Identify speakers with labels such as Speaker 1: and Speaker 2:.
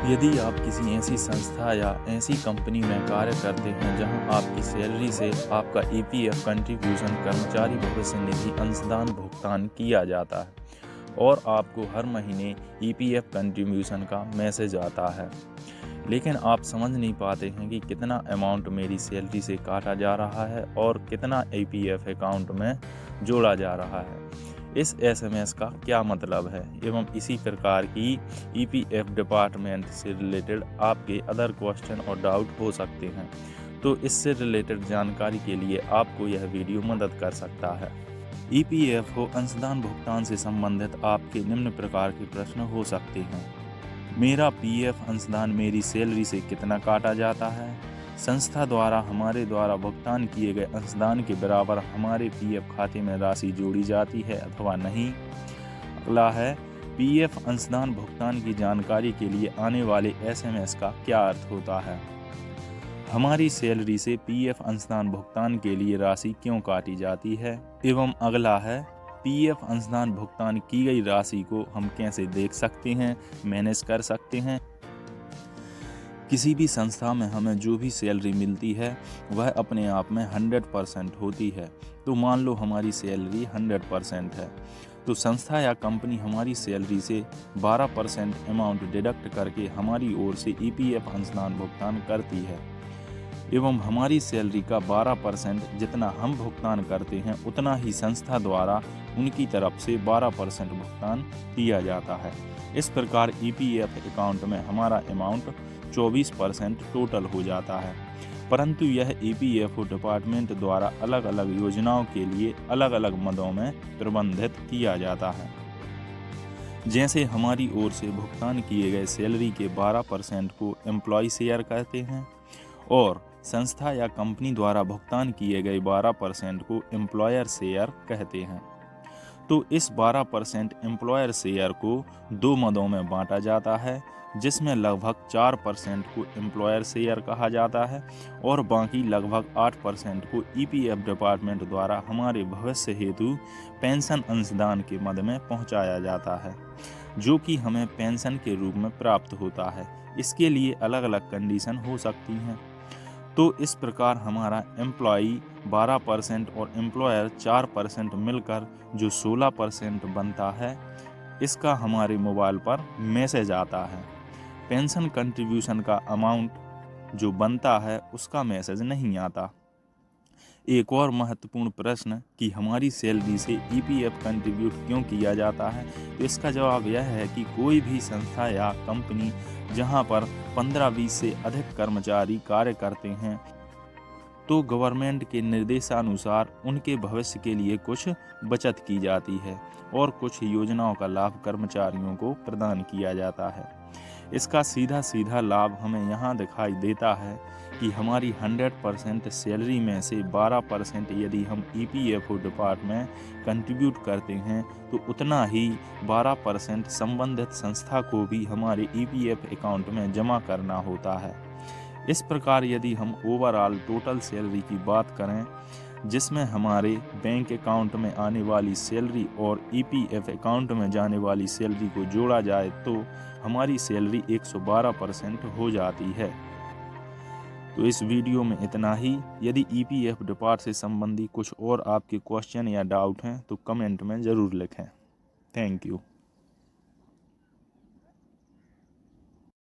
Speaker 1: यदि आप किसी ऐसी संस्था या ऐसी कंपनी में कार्य करते हैं जहां आपकी सैलरी से आपका ईपीएफ कंट्रीब्यूशन कर्मचारी भविष्य निधि अंशदान भुगतान किया जाता है और आपको हर महीने ईपीएफ कंट्रीब्यूशन का मैसेज आता है, लेकिन आप समझ नहीं पाते हैं कि कितना अमाउंट मेरी सैलरी से काटा जा रहा है और कितना ईपीएफ अकाउंट में जोड़ा जा रहा है। इस एसएमएस का क्या मतलब है एवं इसी प्रकार की ईपीएफ डिपार्टमेंट से रिलेटेड आपके अदर क्वेश्चन और डाउट हो सकते हैं, तो इससे रिलेटेड जानकारी के लिए आपको यह वीडियो मदद कर सकता है। ईपीएफओ अंशदान भुगतान से संबंधित आपके निम्न प्रकार के प्रश्न हो सकते हैं। मेरा पीएफ अंशदान मेरी सैलरी से कितना काटा जाता है? संस्था द्वारा हमारे द्वारा भुगतान किए गए अंशदान के बराबर हमारे पीएफ खाते में राशि जोड़ी जाती है अथवा नहीं? अगला है, पीएफ अंशदान भुगतान की जानकारी के लिए आने वाले एसएमएस का क्या अर्थ होता है? हमारी सैलरी से पीएफ अंशदान भुगतान के लिए राशि क्यों काटी जाती है? एवं अगला है, पीएफ अंशदान भुगतान की गई राशि को हम कैसे देख सकते हैं, मैनेज कर सकते हैं? किसी भी संस्था में हमें जो भी सैलरी मिलती है वह अपने आप में 100% होती है। तो मान लो हमारी सैलरी 100% है, तो संस्था या कंपनी हमारी सैलरी से 12% अमाउंट डिडक्ट करके हमारी ओर से ईपीएफ अंशदान भुगतान करती है एवं हमारी सैलरी का 12% जितना हम भुगतान करते हैं उतना ही संस्था द्वारा उनकी तरफ से 12% भुगतान किया जाता है। इस प्रकार ईपीएफ अकाउंट में हमारा अमाउंट 24% टोटल हो जाता है, परंतु यह ईपीएफओ डिपार्टमेंट द्वारा अलग अलग योजनाओं के लिए अलग अलग मदों में प्रबंधित किया जाता है। जैसे हमारी ओर से भुगतान किए गए सैलरी के 12% को एम्प्लॉय शेयर कहते हैं और संस्था या कंपनी द्वारा भुगतान किए गए 12% को एम्प्लॉयर शेयर कहते हैं। तो इस 12% एम्प्लॉयर शेयर को दो मदों में बांटा जाता है, जिसमें लगभग 4% को एम्प्लॉयर शेयर कहा जाता है और बाकी लगभग 8% को ईपीएफ डिपार्टमेंट द्वारा हमारे भविष्य हेतु पेंशन अंशदान के मद में पहुंचाया जाता है, जो कि हमें पेंशन के रूप में प्राप्त होता है। इसके लिए अलग अलग कंडीशन हो सकती हैं। तो इस प्रकार हमारा एम्प्लॉई 12% और एम्प्लॉयर 4% मिलकर जो 16% बनता है, इसका हमारे मोबाइल पर मैसेज आता है। पेंशन कंट्रीब्यूशन का अमाउंट जो बनता है उसका मैसेज नहीं आता। एक और महत्वपूर्ण प्रश्न कि हमारी सैलरी से ईपीएफ कंट्रीब्यूट क्यों किया जाता है, तो इसका जवाब यह है कि कोई भी संस्था या कंपनी जहां पर 15-20 से अधिक कर्मचारी कार्य करते हैं, तो गवर्नमेंट के निर्देशानुसार उनके भविष्य के लिए कुछ बचत की जाती है और कुछ योजनाओं का लाभ कर्मचारियों को प्रदान किया जाता है। इसका सीधा सीधा लाभ हमें यहाँ दिखाई देता है कि हमारी 100% सैलरी में से 12% यदि हम ईपीएफओ डिपार्टमेंट कंट्रीब्यूट करते हैं, तो उतना ही 12% संबंधित संस्था को भी हमारे ईपीएफ अकाउंट में जमा करना होता है। इस प्रकार यदि हम ओवरऑल टोटल सैलरी की बात करें, जिसमें हमारे बैंक अकाउंट में आने वाली सैलरी और ईपीएफ अकाउंट में जाने वाली सैलरी को जोड़ा जाए तो हमारी सैलरी 112% हो जाती है। तो इस वीडियो में इतना ही। यदि ईपीएफ डिपार्ट से संबंधी कुछ और आपके क्वेश्चन या डाउट हैं तो कमेंट में ज़रूर लिखें। Thank you.